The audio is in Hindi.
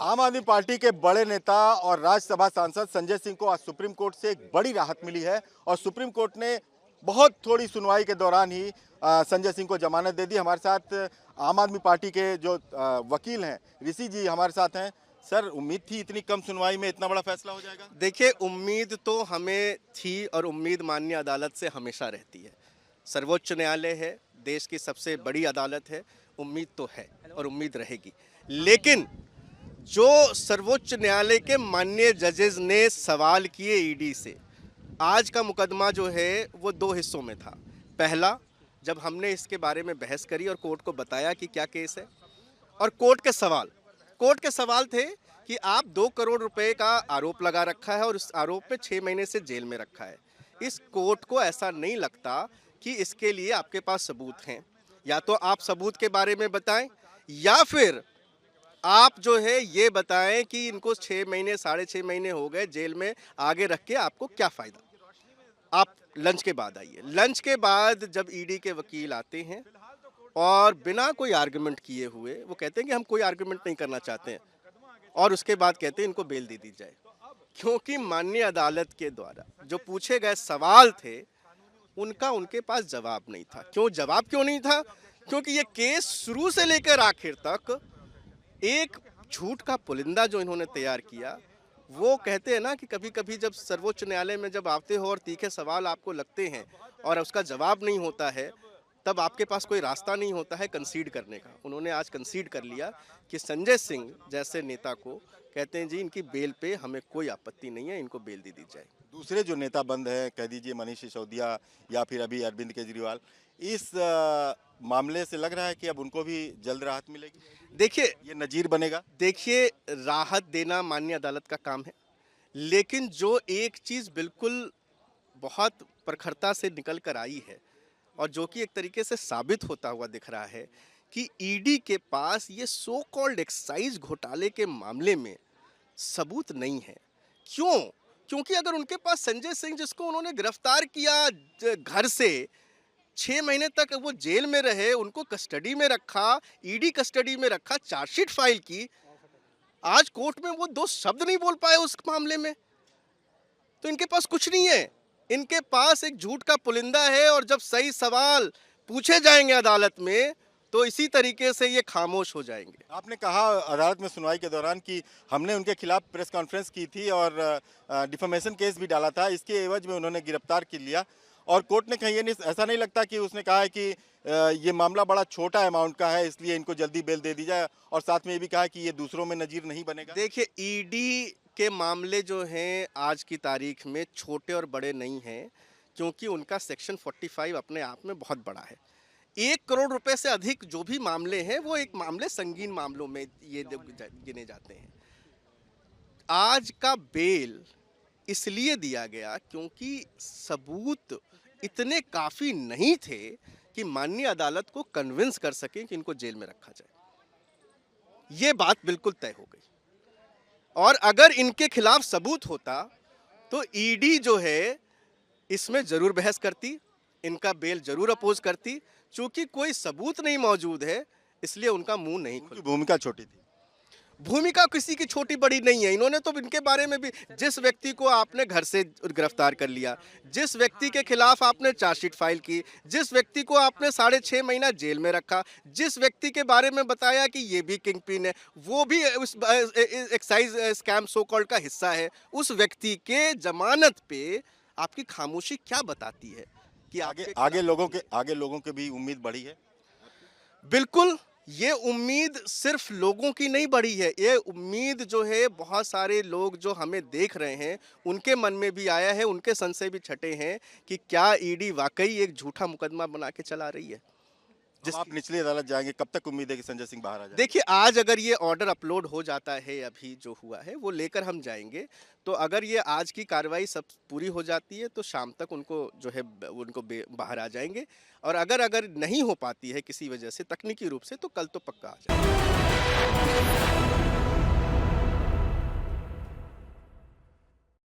आम आदमी पार्टी के बड़े नेता और राज्यसभा सांसद संजय सिंह को आज सुप्रीम कोर्ट से एक बड़ी राहत मिली है और सुप्रीम कोर्ट ने बहुत थोड़ी सुनवाई के दौरान ही संजय सिंह को जमानत दे दी। हमारे साथ आम आदमी पार्टी के जो वकील हैं ऋषि जी हमारे साथ हैं। सर, उम्मीद थी इतनी कम सुनवाई में इतना बड़ा फैसला हो जाएगा? देखिए, उम्मीद तो हमें थी और उम्मीद माननीय अदालत से हमेशा रहती है। सर्वोच्च न्यायालय है, देश की सबसे बड़ी अदालत है, उम्मीद तो है और उम्मीद रहेगी। लेकिन जो सर्वोच्च न्यायालय के माननीय जजेस ने सवाल किए ईडी से, आज का मुकदमा जो है वो दो हिस्सों में था। पहला, जब हमने इसके बारे में बहस करी और कोर्ट को बताया कि क्या केस है, और कोर्ट के सवाल थे कि आप 2 करोड़ रुपए का आरोप लगा रखा है और उस आरोप पे 6 महीने से जेल में रखा है। इस कोर्ट को ऐसा नहीं लगता कि इसके लिए आपके पास सबूत हैं। या तो आप सबूत के बारे में बताएं या फिर आप जो है ये बताएं कि इनको 6 महीने 6.5 महीने हो गए जेल में, आगे रख के आपको क्या फ़ायदा। आप लंच के बाद आइए। लंच के बाद जब ईडी के वकील आते हैं और बिना कोई आर्गुमेंट किए हुए वो कहते हैं कि हम कोई आर्गुमेंट नहीं करना चाहते हैं, और उसके बाद कहते हैं इनको बेल दे दी जाए, क्योंकि माननीय अदालत के द्वारा जो पूछे गए सवाल थे उनका उनके पास जवाब नहीं था। क्यों नहीं था? क्योंकि ये केस शुरू से लेकर आखिर तक एक झूठ का पुलिंदा जो इन्होंने तैयार किया। वो कहते हैं ना कि कभी कभी जब सर्वोच्च न्यायालय में जब आते हो और तीखे सवाल आपको लगते हैं और उसका जवाब नहीं होता है, तब आपके पास कोई रास्ता नहीं होता है कंसीड करने का। उन्होंने आज कंसीड कर लिया कि संजय सिंह जैसे नेता को कहते हैं जी इनकी बेल पे हमें कोई आपत्ति नहीं है, इनको बेल दे दी जाए। दूसरे जो नेता बंद हैं, कह दीजिए मनीष सिसोदिया या फिर अभी अरविंद केजरीवाल, इस मामले से लग रहा है कि अब उनको भी जल्द राहत मिलेगी। देखिए, ये नजीर बनेगा। देखिए, राहत देना माननीय अदालत का काम है, लेकिन जो एक चीज़ बिल्कुल बहुत प्रखरता से निकल कर आई है और जो कि एक तरीके से साबित होता हुआ दिख रहा है कि ईडी के पास ये सो कॉल्ड एक्साइज घोटाले के मामले में सबूत नहीं है। क्यों? क्योंकि अगर उनके पास संजय सिंह, जिसको उन्होंने गिरफ्तार किया घर से, 6 महीने तक वो जेल में रहे, उनको कस्टडी में रखा, ईडी कस्टडी में रखा, चार्जशीट फाइल की, आज कोर्ट में वो 2 शब्द नहीं बोल पाए उस मामले में, तो इनके पास कुछ नहीं है। इनके पास एक झूठ का पुलिंदा है और जब सही सवाल पूछे जाएंगे अदालत में तो इसी तरीके से ये खामोश हो जाएंगे। आपने कहा अदालत में सुनवाई के दौरान कि हमने उनके खिलाफ प्रेस कॉन्फ्रेंस की थी और डिफेमेशन केस भी डाला था, इसके एवज में उन्होंने गिरफ्तार कर लिया, और कोर्ट ने कहीं ऐसा नहीं लगता कि उसने कहा है कि ये मामला बड़ा छोटा अमाउंट का है इसलिए इनको जल्दी बेल दे दी जाए, और साथ में ये भी कहा कि ये दूसरों में नजीर नहीं बनेगा। देखिए, ईडी के मामले जो हैं आज की तारीख में छोटे और बड़े नहीं हैं, क्योंकि उनका सेक्शन 45 अपने आप में बहुत बड़ा है। 1 करोड़ रुपए से अधिक जो भी मामले हैं वो एक मामले संगीन मामलों में ये गिने जाते हैं। आज का बेल इसलिए दिया गया क्योंकि सबूत इतने काफ़ी नहीं थे कि माननीय अदालत को कन्विंस कर सके कि इनको जेल में रखा जाए। ये बात बिल्कुल तय हो गई, और अगर इनके खिलाफ सबूत होता तो ईडी जो है इसमें ज़रूर बहस करती, इनका बेल ज़रूर अपोज करती। चूंकि कोई सबूत नहीं मौजूद है इसलिए उनका मुंह नहीं खुला। भूमिका छोटी थी। भूमिका किसी की छोटी बड़ी नहीं है। इन्होंने तो इनके बारे में भी, जिस व्यक्ति को आपने घर से गिरफ्तार कर लिया, जिस व्यक्ति के खिलाफ आपने चार्जशीट फाइल की, जिस व्यक्ति को आपने 6.5 महीना जेल में रखा, जिस व्यक्ति के बारे में बताया कि ये भी किंग पिन है, वो भी उस एक्साइज स्कैम सो कॉल्ड का हिस्सा है, उस व्यक्ति के जमानत पे आपकी खामोशी क्या बताती है कि आगे लोगों के भी उम्मीद बढ़ी है। बिल्कुल, ये उम्मीद सिर्फ लोगों की नहीं बढ़ी है, ये उम्मीद जो है बहुत सारे लोग जो हमें देख रहे हैं उनके मन में भी आया है, उनके संशय भी छटे हैं कि क्या ईडी वाकई एक झूठा मुकदमा बना के चला रही है। आप निचली अदालत जाएंगे, कब तक उम्मीद है कि संजय सिंह बाहर आ जाए? देखिए, आज अगर ये ऑर्डर अपलोड हो जाता है, अभी जो हुआ है वो लेकर हम जाएंगे, तो अगर ये आज की कार्रवाई सब पूरी हो जाती है तो शाम तक उनको जो है उनको बाहर आ जाएंगे, और अगर नहीं हो पाती है किसी वजह से तकनीकी रूप से तो कल तो पक्का आ जाएंगे।